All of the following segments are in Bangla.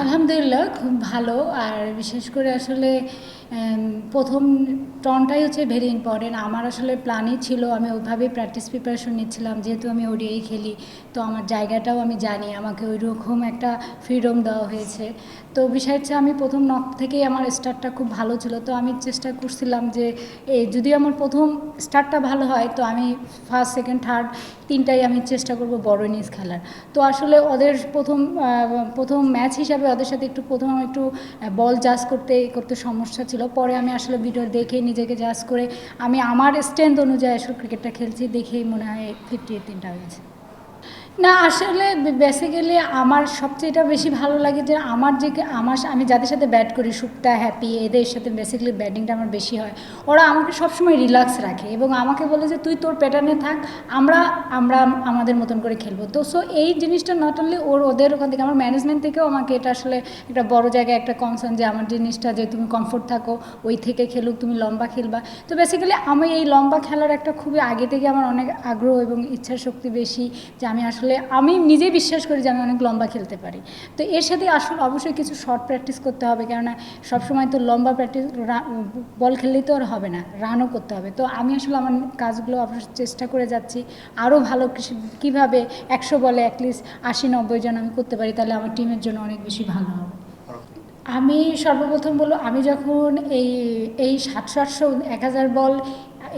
আলহামদুলিল্লাহ খুব ভালো। আর বিশেষ করে আসলে প্রথম টর্নটাই হচ্ছে ভেরি ইম্পর্টেন্ট। আমার আসলে প্ল্যানই ছিল, আমি ওইভাবেই প্র্যাকটিস প্রিপারেশন নিচ্ছিলাম, যেহেতু আমি ওডিআই খেলি তো আমার জায়গাটাও আমি জানি, আমাকে ওই রকম একটা ফ্রিডম দেওয়া হয়েছে। তো বিষয় হচ্ছে আমি প্রথম নক থেকেই আমার স্টার্টটা খুব ভালো ছিল, তো আমি চেষ্টা করছিলাম যে যদি আমার প্রথম স্টার্টটা ভালো হয় তো আমি ফার্স্ট সেকেন্ড থার্ড তিনটাই আমি চেষ্টা করব বড় ইনিংস খেলার। তো আসলে ওদের প্রথম ম্যাচ হিসাবে ওদের সাথে প্রথম আমার একটু বল জাজ করতে করতে সমস্যা ছিল। পরে আমি আসলে ভিডিও দেখে নিজেকে জাজ করে আমি আমার স্ট্রেংথ অনুযায়ী আসলে ক্রিকেটটা খেলছি, দেখেই মনে হয় 53 হয়েছে। না আসলে বেসিক্যালি আমার সবচেয়ে বেশি ভালো লাগে যে আমি যাদের সাথে ব্যাট করি, সুক্তা, হ্যাপি, এদের সাথে বেসিক্যালি ব্যাটিংটা আমার বেশি হয়। ওরা আমাকে সবসময় রিল্যাক্স রাখে এবং আমাকে বলে যে তুই তোর প্যাটার্নে থাক, আমরা আমরা আমাদের মতন করে খেলবো। তো সো এই জিনিসটা নট অনলি ওদের ওখান থেকে, আমার ম্যানেজমেন্ট থেকেও আমাকে এটা আসলে একটা বড় জায়গায় একটা কনসার্ন যে আমার জিনিসটা যে তুমি কমফোর্ট থাকো, ওই থেকে খেলুক, তুমি লম্বা খেলবা। তো বেসিক্যালি আমি এই লম্বা খেলার একটা খুবই আগে থেকে আমার অনেক আগ্রহ এবং ইচ্ছার শক্তি বেশি, যে আমি নিজেই বিশ্বাস করি যে আমি অনেক লম্বা খেলতে পারি। তো এর সাথে আসলে অবশ্যই কিছু শর্ট প্র্যাকটিস করতে হবে, কেননা সবসময় তো লম্বা প্র্যাকটিস বল খেললেই তো আর হবে না, রানও করতে হবে। তো আমি আসলে আমার কাজগুলো অবশ্যই চেষ্টা করে যাচ্ছি আরও ভালো কীভাবে 100 বলে অ্যাটলিস্ট 80-90 জন আমি করতে পারি, তাহলে আমার টিমের জন্য অনেক বেশি ভালো হবে। আমি সর্বপ্রথম বলবো, আমি যখন এই 700-800-1000 বল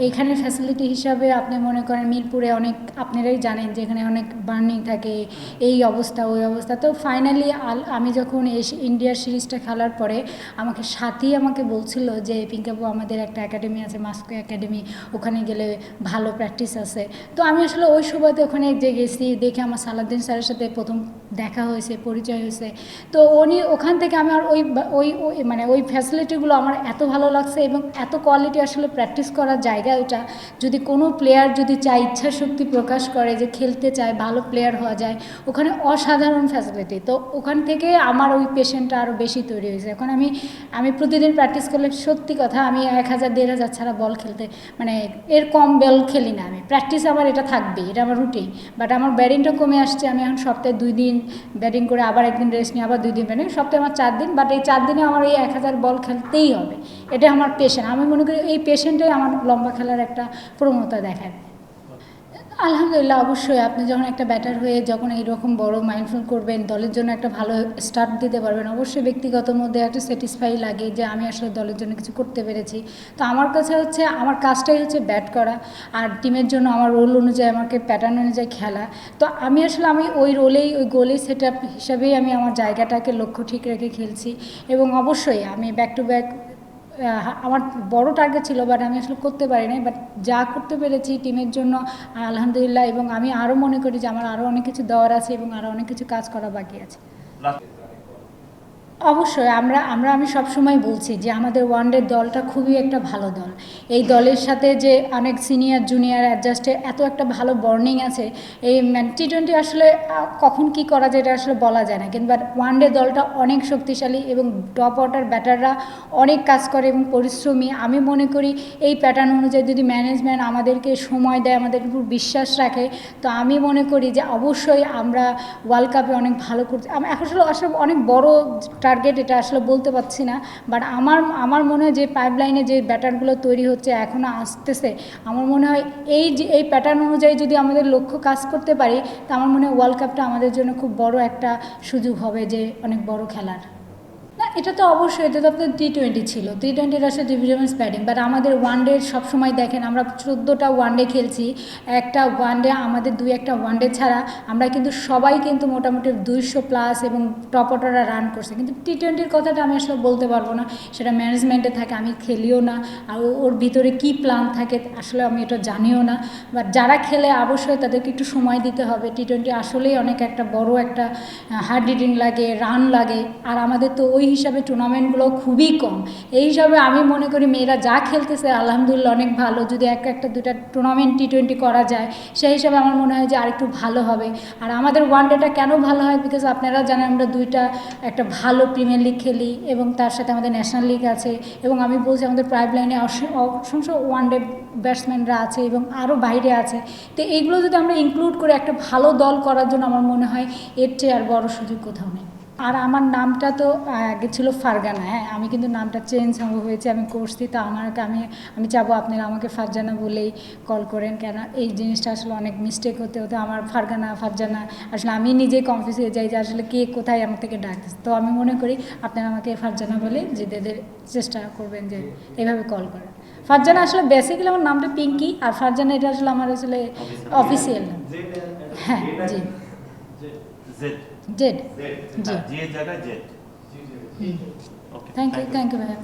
এইখানে ফ্যাসিলিটি হিসাবে আপনি মনে করেন মিরপুরে অনেক, আপনারাই জানেন যে এখানে অনেক বার্নিং থাকে, এই অবস্থা ওই অবস্থা। তো ফাইনালি আমি যখন ইন্ডিয়ার সিরিজটা খেলার পরে আমাকে সাথী আমাকে বলছিল যে পিঙ্কাপু আমাদের একটা একাডেমি আছে, মাস্কো একাডেমি, ওখানে গেলে ভালো প্র্যাকটিস আছে। তো আমি আসলে ওই সময়তে ওখানে যে গেছি, দেখে আমার সালাউদ্দিন স্যারের সাথে প্রথম দেখা হয়েছে, পরিচয় হয়েছে। তো ওখান থেকে আমার ওই ফ্যাসিলিটিগুলো আমার এত ভালো লাগছে এবং এত কোয়ালিটি আসলে প্র্যাকটিস করার জায়গা ওটা। যদি কোনো প্লেয়ার যদি চায়, ইচ্ছা শক্তি প্রকাশ করে যে খেলতে চায়, ভালো প্লেয়ার হওয়া যায়, ওখানে অসাধারণ ফ্যাসিলিটি। তো ওখান থেকে আমার ওই পেশেন্টটা আরও বেশি তৈরি হয়েছে। এখন আমি প্রতিদিন প্র্যাকটিস করলে সত্যি কথা আমি 1000-1500 ছাড়া বল খেলতে এর কম বল খেলি না। আমি প্র্যাকটিস আমার এটা থাকবেই, এটা আমার রুটিন। বাট আমার ব্যাটিংটা কমে আসছে, আমি এখন সপ্তাহে 2 দিন ব্যাটিং করে আবার একদিন রেস্ট নিয়ে আবার 2 দিন ব্যাটিং, সপ্তাহে আমার 4 দিন। বাট এই 4 দিনে আমার এই 1000 বল খেলতেই হবে, এটা আমার পেশেন্ট। আমি মনে করি এই পেশেন্টটাই আমার লম্বা খেলার একটা প্রবণতা দেখায়। আলহামদুলিল্লাহ, অবশ্যই আপনি যখন একটা ব্যাটার হয়ে যখন এইরকম বড় মাইলস্টোন করবেন, দলের জন্য একটা ভালো স্টার্ট দিতে পারবেন, অবশ্যই ব্যক্তিগত মধ্যে একটা স্যাটিসফাই লাগে যে আমি আসলে দলের জন্য কিছু করতে পেরেছি। তো আমার কাছে হচ্ছে আমার কাজটাই হচ্ছে ব্যাট করা, আর টিমের জন্য আমার রোল অনুযায়ী, আমাকে প্যাটার্ন অনুযায়ী খেলা। তো আমি ওই গোলেই সেট আপ হিসাবেই আমি আমার জায়গাটাকে লক্ষ্য ঠিক রেখে খেলছি। এবং অবশ্যই আমি ব্যাক টু ব্যাক, আমার বড় টার্গেট ছিল বাট আমি আসলে করতে পারি নাই, বাট যা করতে পেরেছি টিমের জন্য আলহামদুলিল্লাহ। এবং আমি আরও মনে করি যে আমার আরও অনেক কিছু দেওয়ার আছে এবং আরও অনেক কিছু কাজ করা বাকি আছে। অবশ্যই আমি সবসময় বলছি যে আমাদের ওয়ানডে দলটা খুবই একটা ভালো দল। এই দলের সাথে যে অনেক সিনিয়র জুনিয়র অ্যাডজাস্টে এত একটা ভালো বর্নিং আছে। এই টি20 আসলে কখন কি করা যায় এটা আসলে বলা যায় না, কিন্তু ওয়ানডে দলটা অনেক শক্তিশালী এবং টপ অর্ডার ব্যাটাররা অনেক কাজ করে এবং পরিশ্রমী। আমি মনে করি এই প্যাটার্ন অনুযায়ী যদি ম্যানেজমেন্ট আমাদেরকে সময় দেয়, আমাদের উপর বিশ্বাস রাখে, তো আমি মনে করি যে অবশ্যই আমরা ওয়ার্ল্ড কাপে অনেক ভালো করতে। আমি আসলে অনেক বড় টার্গেট এটা আসলে বলতে পারছি না, বাট আমার মনে হয় যে পাইপলাইনে যে ব্যাটারগুলো তৈরি হচ্ছে, এখনও আসতেছে, আমার মনে হয় এই প্যাটার্ন অনুযায়ী যদি আমাদের লক্ষ্য কাজ করতে পারি, তা আমার মনে হয় ওয়ার্ল্ড কাপটা আমাদের জন্য খুব বড় একটা সুযোগ হবে, যে অনেক বড় খেলার। না, এটা তো অবশ্যই, এটা তো আপনার টি20 ছিল। টি20 আসলে ডিভিশনস ব্যাটিং, বাট আমাদের ওয়ানডে সবসময় দেখেন আমরা 14টা ওয়ানডে খেলছি। একটা ওয়ানডে আমাদের 2-1টা ওয়ানডে ছাড়া আমরা কিন্তু সবাই কিন্তু মোটামুটি 200+ এবং টপ অর্ডাররা রান করছে। কিন্তু টি20 কথাটা আমি আসলে বলতে পারবো না, সেটা ম্যানেজমেন্টে থাকে, আমি খেলিও না। আর ওর ভিতরে কী প্ল্যান থাকে আসলে আমি এটা জানিও না। বাট যারা খেলে অবশ্যই তাদেরকে একটু সময় দিতে হবে। টি20 আসলেই অনেক একটা বড় একটা হার্ড হিটিং লাগে, রান লাগে, আর আমাদের তো ওই হিসাবে টুর্নামেন্টগুলো খুবই কম। এই হিসাবে আমি মনে করি মেয়েরা যা খেলতেছে আলহামদুলিল্লাহ অনেক ভালো। যদি একটা দুটা টুর্নামেন্ট টি20 করা যায়, সেই হিসাবে আমার মনে হয় যে আরেকটু ভালো হবে। আর আমাদের ওয়ানডেটা কেন ভালো হয়, বিকজ আপনারা জানেন আমরা একটা ভালো প্রিমিয়ার লিগ খেলি এবং তার সাথে আমাদের ন্যাশনাল লিগ আছে। এবং আমি বলছি আমাদের পাইপলাইনে অসংখ্য ওয়ানডে ব্যাটসম্যানরা আছে এবং আরও বাইরে আছে। তো এইগুলো যদি আমরা ইনক্লুড করে একটা ভালো দল করার জন্য, আমার মনে হয় এর চেয়ে আর বড় সুযোগ কোথাও নেই। আর আমার নামটা তো আগে ছিল ফারজানা, হ্যাঁ, আমি কিন্তু নামটা চেঞ্জ হয়েছে, আমি করছি, তো আমি চাবো আপনারা আমাকে ফারজানা বলেই কল করেন, কেন এই জিনিসটা আসলে অনেক মিস্টেক হতে হতে আমার ফারজানা আসলে আমি নিজেই কনফিউজ হয়ে যাই যে আসলে কে কোথায় আমার থেকে ডাকতেছে। তো আমি মনে করি আপনারা আমাকে ফারজানা বলে যেদের চেষ্টা করবেন যে এভাবে কল করা। ফারজানা আসলে বেসিক্যালি আমার নামটা পিঙ্কি, আর ফারজানা এটা আসলে আমার আসলে অফিসিয়াল নাম। হ্যাঁ, জি, জেড, জি, যে জায়গায় জেড। থ্যাংক ইউ ভাইয়া।